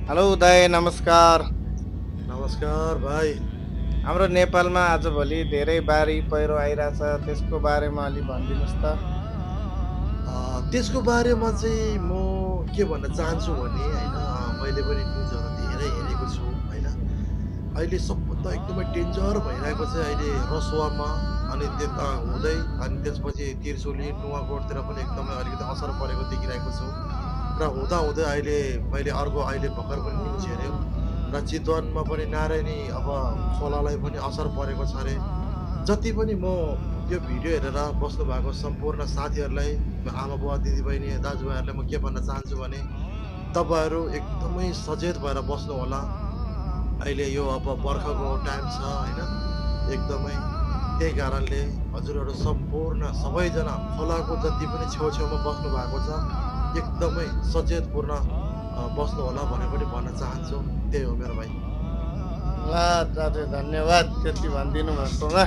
Hello उदय, नमस्कार। नमस्कार भाइ। हाम्रो नेपालमा आजभोलि धेरै बाढी पहिरो आइरहेछ, त्यसको बारेमा अलि भनिदिनुहोस् त? त्यसको बारेमा चाहिँ म के भन्न चाहन्छु भने होइन मैले पनि न्युजहरू धेरै हेरेको छु होइन। अहिले सबभन्दा एकदमै डेन्जर भइरहेको चाहिँ अहिले रसुवामा अनि त्यता हुँदै अनि त्यसपछि त्रिशुली, नुवाकोटतिर पनि एकदमै अलिकति असर परेको देखिरहेको छु। र हुँदाहुँदै अहिले मैले अर्को अहिले भर्खर पनि न्युज हेऱ्यो र चितवनमा पनि नारायणी अब खोलालाई पनि असर परेको छ अरे। जति पनि म यो भिडियो हेरेर बस्नु भएको सम्पूर्ण साथीहरूलाई, आमा-बुवा, दिदीबहिनी, दाजुभाइहरूलाई म के भन्न चाहन्छु भने तपाईँहरू एकदमै सचेत भएर बस्नुहोला। अहिले यो अब बर्खाको टाइम छ होइन, एकदमै त्यही कारणले हजुरहरू सम्पूर्ण सबैजना खोलाको जति पनि छेउछेउमा बस्नु भएको छ, एकदमै सचेतपूर्ण बस्नुहोला भनेर पनि भन्न चाहन्छु। त्यही हो मेरो भाइ। ल दाजु, धन्यवाद त्यति भनिदिनु भएकोमा।